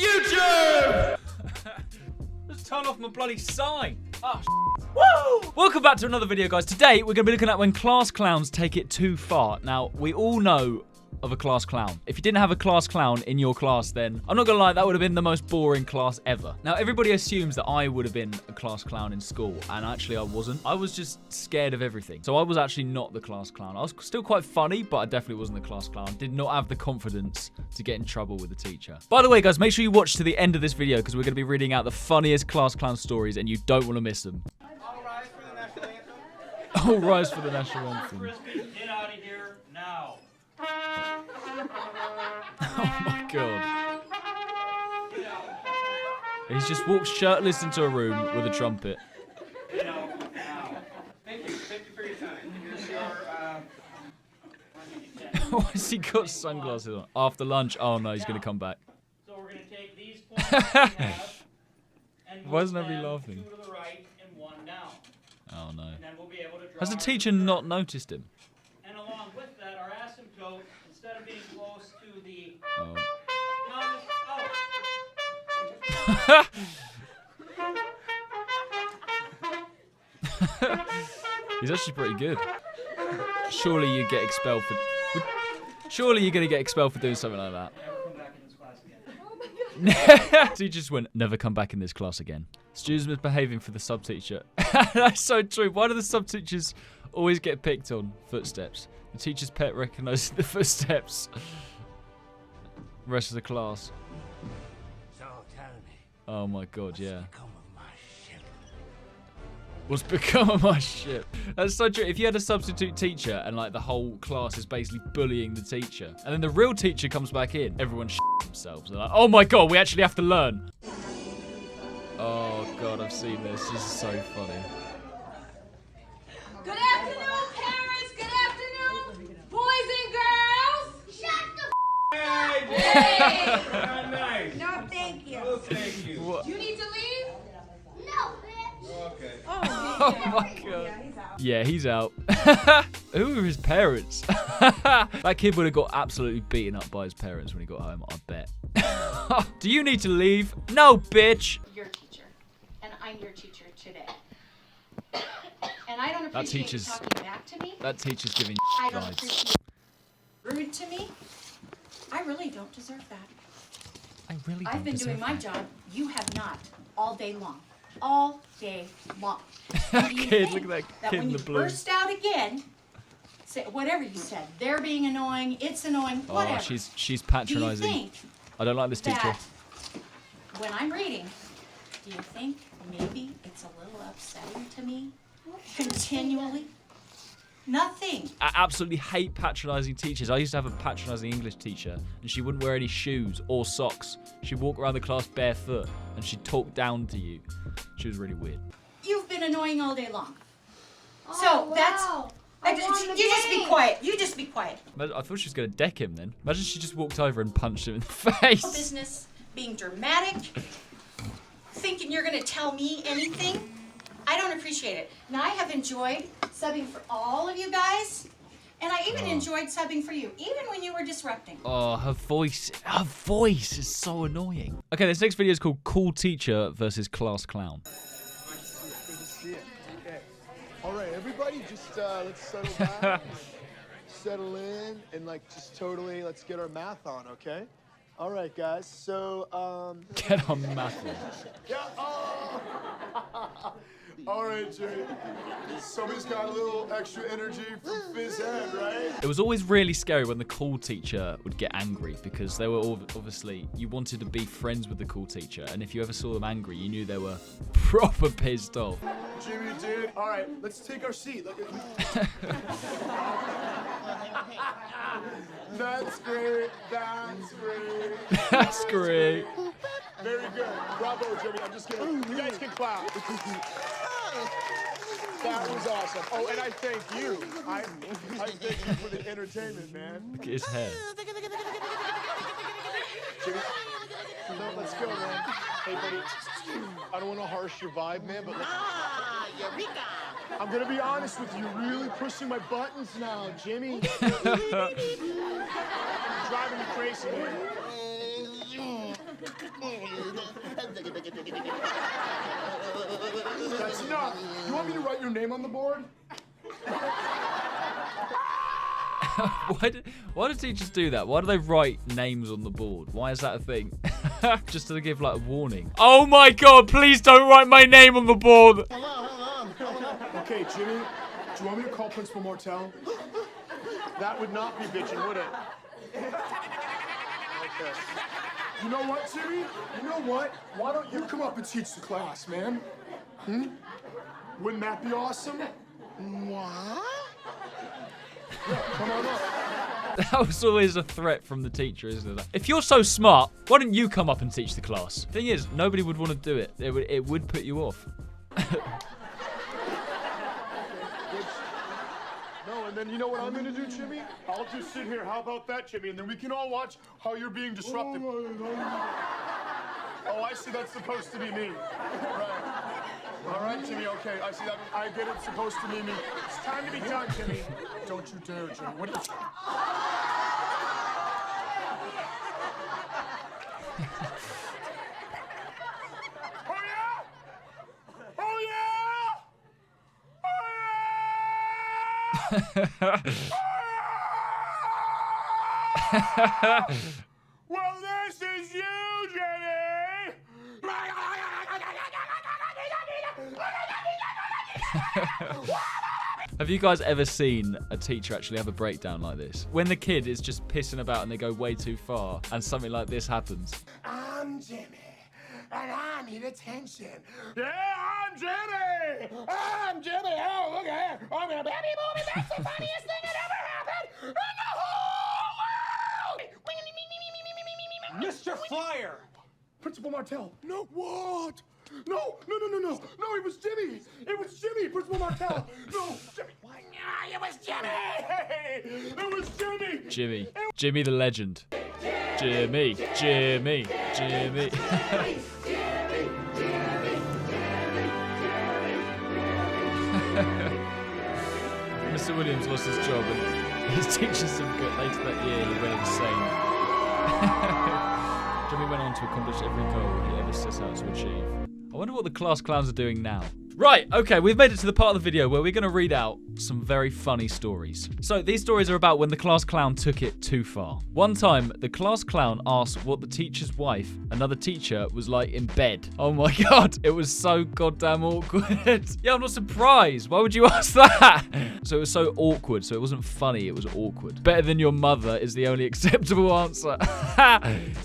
the YouTube! Just turn off my bloody sign. Oh, woo! Welcome back to another video, guys. Today, we're going to be looking at when class clowns take it too far. Now, we all know of a class clown. If you didn't have a class clown in your class, then I'm not gonna lie, that would have been the most boring class ever. Now, everybody assumes that I would have been a class clown in school, and actually I wasn't. I was just scared of everything. So I was actually not the class clown. I was still quite funny, but I definitely wasn't the class clown. Did not have the confidence to get in trouble with the teacher. By the way, guys, make sure you watch to the end of this video because we're gonna be reading out the funniest class clown stories, and you don't want to miss them. All rise for the national anthem. All rise for the national anthem. Get out of here now. Oh my god. He's just walked shirtless into a room with a trumpet. Now. Thank you for your time. Here's your, Why has he got sunglasses on? After lunch? Oh no, he's going to come back. So we're going to take these points we have and Why move isn't everybody them laughing? 2 to the right and 1 down. Oh no. And then we'll be able to draw Has the our teacher picture. not noticed him? And along with that, our asymptote, instead of being close to the... Oh. He's actually pretty good. Surely you get expelled for... Surely you're going to get expelled for doing something like that. Teachers went, never come back in this class again. Students misbehaving for the sub-teacher. That's so true. Why do the sub-teachers always get picked on? Footsteps. The teacher's pet recognizes the footsteps. Rest of the class. So tell me, Oh my god, yeah. become of my ship. What's become of my ship? That's so true. If you had a substitute teacher and like the whole class is basically bullying the teacher, and then the real teacher comes back in, everyone themselves. They're like, oh my god, we actually have to learn. Oh god, I've seen this. This is so funny. Good afternoon, parents. Good afternoon, boys and girls. Shut the Hey! Hey! Nice. No, thank you. Oh, thank you. What? Do you need to leave? No, bitch. Okay. Oh my god. Yeah, he's out. Who are his parents? That kid would have got absolutely beaten up by his parents when he got home, I bet. Do you need to leave? No, bitch. Your teacher, and I'm your teacher today. And I don't That appreciate you teacher's- talking back to me. That teacher's giving I don't vibes. appreciate rude to me. I really don't deserve that. I really don't I've been doing deserve my that. job. You have not. All day long. All day long. That Do you kid, think look at that kid when in the you blue. burst out again, say whatever you said, they're being annoying, it's annoying, whatever. Oh, she's Do you patronizing. think I don't like this teacher. that when I'm reading, do you think maybe it's a little upsetting to me continually? Nothing. I absolutely hate patronizing teachers. I used to have a patronizing English teacher, and she wouldn't wear any shoes or socks. She'd walk around the class barefoot, and she'd talk down to you. She was really weird. You've been annoying all day long. Oh, So that's. wow. You just be quiet. You just be quiet. I thought she was going to deck him then. Imagine she just walked over and punched him in the face. Business, being dramatic, thinking you're gonna tell me anything. I don't appreciate it. Now I have enjoyed subbing for all of you guys, and I even enjoyed subbing for you, even when you were disrupting. Oh, her voice is so annoying. Okay, this next video is called Cool Teacher versus Class Clown. Good to see it. Okay. All right, everybody, just let's settle down, settle in, and like just totally let's get our math on, okay? All right, guys. So Get on math. yeah. Oh. All right, Jay. Somebody's got a little extra energy from Fizz Head, right? It was always really scary when the cool teacher would get angry because they were obviously, you wanted to be friends with the cool teacher, and if you ever saw them angry, you knew they were proper pissed off. Jimmy, dude. All right, let's take our seat. That's great. That's great. That's great. Very good. Bravo, Jimmy. I'm just kidding. You guys can clap. That was awesome. Oh, and I thank you. I thank you for the entertainment, man. Look at his hair. Jimmy, no, let's go, man. Hey, buddy. I don't want to harsh your vibe, man, but Eureka! I'm gonna be honest with you. You're really pushing my buttons now, Jimmy. You're driving me crazy, man. That's enough. You want me to write your name on the board? Why do teachers do that? Why do they write names on the board? Why is that a thing? Just to give like a warning. Oh my god, please don't write my name on the board. Okay, Jimmy, do you want me to call Principal Martell? That would not be bitching, would it? Okay. You know what, Jimmy? You know what? Why don't you come up and teach the class, man? Wouldn't that be awesome? What? Yeah, come on up. That was always a threat from the teacher, isn't it? If you're so smart, why don't you come up and teach the class? Thing is, nobody would want to do it. It would put you off. No, and then you know what I'm gonna do, Jimmy? I'll just sit here. How about that, Jimmy? And then we can all watch how you're being disruptive. Oh, I see. That's supposed to be me. Right. All right, Jimmy. Okay, I see that. I get it's supposed to be me. It's time to be done, Jimmy. Don't you dare, Jimmy. What is? Oh yeah! Oh yeah! Well, this is you, Jenny! Have you guys ever seen a teacher actually have a breakdown like this? When the kid is just pissing about and they go way too far and something like this happens. I'm Jimmy, and I need attention. Yeah, I'm Jimmy! I'm Jimmy! Oh, look at here! I'm gonna baby movie. That's the funniest thing that ever happened in the whole world! Mr. Flyer! Principal Martell. No, what? No, it was Jimmy. It was Jimmy, Principal Martell. No, Jimmy. It was Jimmy. Hey, it was Jimmy. Jimmy the legend. Jimmy. Mr. Williams lost his job and his teaching certificate later that year he went insane. Jimmy went on to accomplish every goal he ever set out to achieve. I wonder what the class clowns are doing now. Right, okay, we've made it to the part of the video where we're going to read out some very funny stories. So these stories are about when the class clown took it too far. One time, the class clown asked what the teacher's wife, another teacher, was like in bed. Oh my god, it was so goddamn awkward. Yeah, I'm not surprised. Why would you ask that? So it was so awkward, so it wasn't funny, it was awkward. Better than your mother is the only acceptable answer.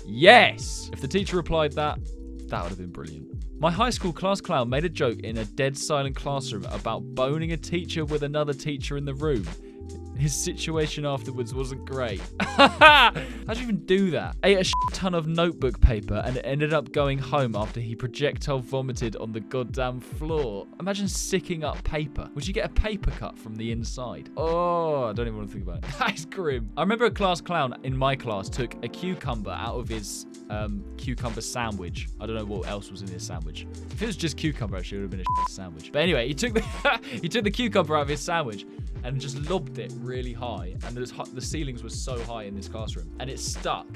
Yes! If the teacher replied that would have been brilliant. My high school class clown made a joke in a dead silent classroom about boning a teacher with another teacher in the room. His situation afterwards wasn't great. How'd you even do that? Ate a ton of notebook paper and ended up going home after he projectile vomited on the goddamn floor. Imagine sicking up paper. Would you get a paper cut from the inside? Oh, I don't even want to think about it. That's grim. I remember a class clown in my class took a cucumber out of his cucumber sandwich. I don't know what else was in his sandwich. If it was just cucumber, actually, it would have been a sandwich. But anyway, he took the cucumber out of his sandwich and just lobbed it really high, and the ceilings were so high in this classroom, and it stuck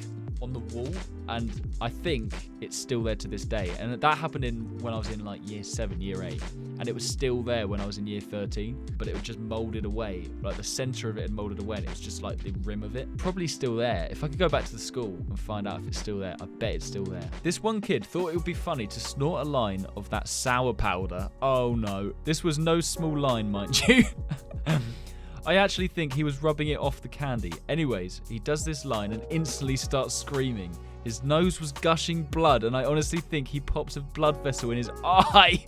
on the wall, and I think it's still there to this day. And that happened when I was in like year 7, year 8, and it was still there when I was in year 13, but it was just molded away. Like the center of it had molded away, and it was just like the rim of it. Probably still there. If I could go back to the school and find out if it's still there, I bet it's still there. This one kid thought it would be funny to snort a line of that sour powder. Oh no, this was no small line, mind you. I actually think he was rubbing it off the candy. Anyways, he does this line and instantly starts screaming. His nose was gushing blood, and I honestly think he popped a blood vessel in his eye.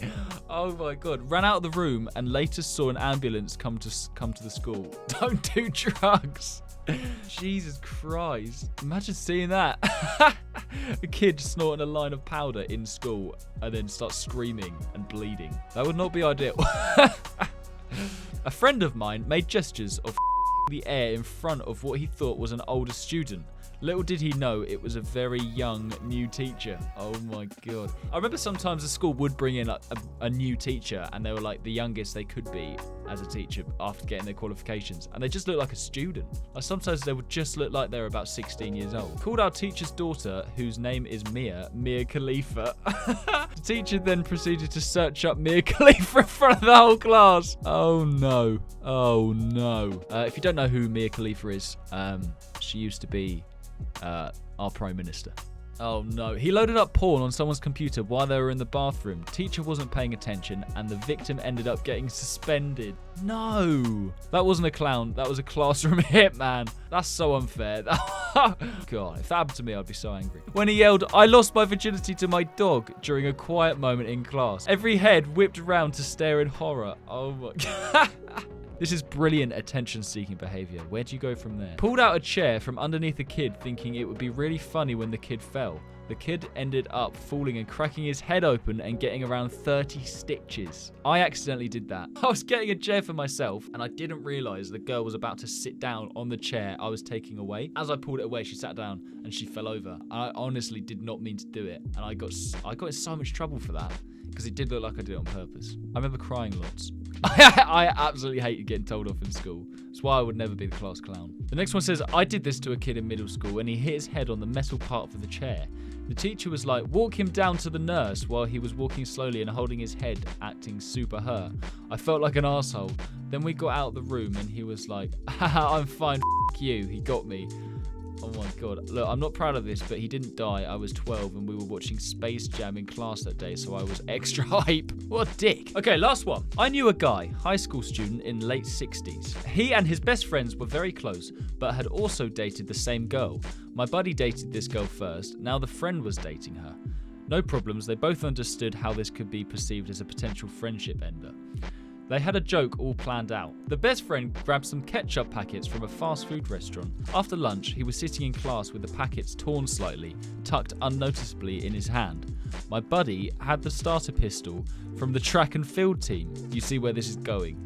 Oh my god. Ran out of the room and later saw an ambulance come to the school. Don't do drugs. Jesus Christ. Imagine seeing that. A kid snorting a line of powder in school and then starts screaming and bleeding. That would not be ideal. A friend of mine made gestures of the air in front of what he thought was an older student, Little did he know it was a very young new teacher. Oh my God. I remember sometimes the school would bring in a new teacher and they were like the youngest they could be as a teacher after getting their qualifications. And they just looked like a student. Like sometimes they would just look like they were about 16 years old. Called our teacher's daughter, whose name is Mia Khalifa. The teacher then proceeded to search up Mia Khalifa in front of the whole class. Oh no. Oh no. If you don't know who Mia Khalifa is, she used to be our Prime Minister. Oh no. He loaded up porn on someone's computer while they were in the bathroom. Teacher wasn't paying attention and the victim ended up getting suspended. No. That wasn't a clown. That was a classroom hitman. That's so unfair. God, if that happened to me, I'd be so angry. When he yelled, "I lost my virginity to my dog," during a quiet moment in class. Every head whipped around to stare in horror. Oh my God. This is brilliant attention-seeking behavior. Where do you go from there? Pulled out a chair from underneath a kid thinking it would be really funny when the kid fell. The kid ended up falling and cracking his head open and getting around 30 stitches. I accidentally did that. I was getting a chair for myself and I didn't realize the girl was about to sit down on the chair I was taking away. As I pulled it away, she sat down and she fell over. I honestly did not mean to do it. And I got in so much trouble for that because it did look like I did it on purpose. I remember crying lots. I absolutely hated getting told off in school. That's why I would never be the class clown. The next one says, I did this to a kid in middle school and he hit his head on the metal part of the chair. The teacher was like, walk him down to the nurse, while he was walking slowly and holding his head, acting super hurt. I felt like an asshole. Then we got out of the room and he was like, haha, I'm fine, f*** you, he got me. Oh my God. Look, I'm not proud of this, but he didn't die. I was 12 and we were watching Space Jam in class that day, so I was extra hype. What a dick. Okay, last one. I knew a guy, high school student in late 60s. He and his best friends were very close, but had also dated the same girl. My buddy dated this girl first. Now the friend was dating her. No problems. They both understood how this could be perceived as a potential friendship ender. They had a joke all planned out. The best friend grabbed some ketchup packets from a fast food restaurant. After lunch, he was sitting in class with the packets torn slightly, tucked unnoticeably in his hand. My buddy had the starter pistol from the track and field team. You see where this is going.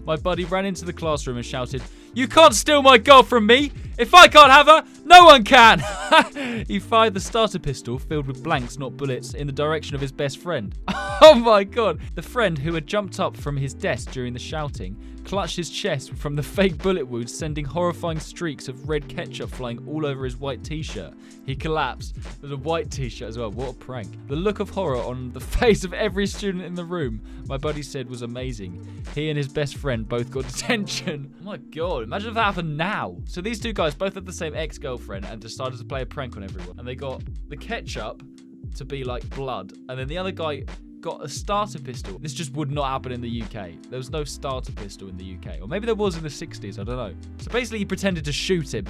My buddy ran into the classroom and shouted, "You can't steal my girl from me! If I can't have her, no one can!" He fired the starter pistol, filled with blanks, not bullets, in the direction of his best friend. Oh my God. The friend, who had jumped up from his desk during the shouting, clutched his chest from the fake bullet wound, sending horrifying streaks of red ketchup flying all over his white t-shirt. He collapsed. There's a white t-shirt as well. What a prank. The look of horror on the face of every student in the room, my buddy said, was amazing. He and his best friend both got detention. Oh my God. Imagine if that happened now. So these two guys both had the same ex-girlfriend and decided to play a prank on everyone. And they got the ketchup to be like blood. And then the other guy got a starter pistol. This just would not happen in the UK. There was no starter pistol in the UK. Or maybe there was in the 60s, I don't know. So basically he pretended to shoot him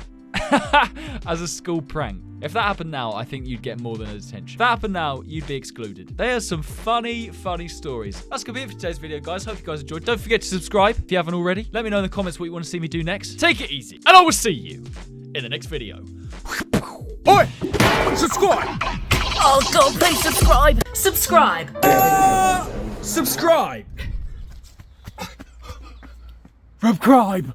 as a school prank. If that happened now, I think you'd get more than a detention. If that happened now, you'd be excluded. They are some funny stories. That's gonna be it for today's video, guys. Hope you guys enjoyed. Don't forget to subscribe if you haven't already. Let me know in the comments what you want to see me do next. Take it easy, and I will see you in the next video. Oi! Subscribe! Oh God, please subscribe! Subscribe! Subscribe! Subscribe!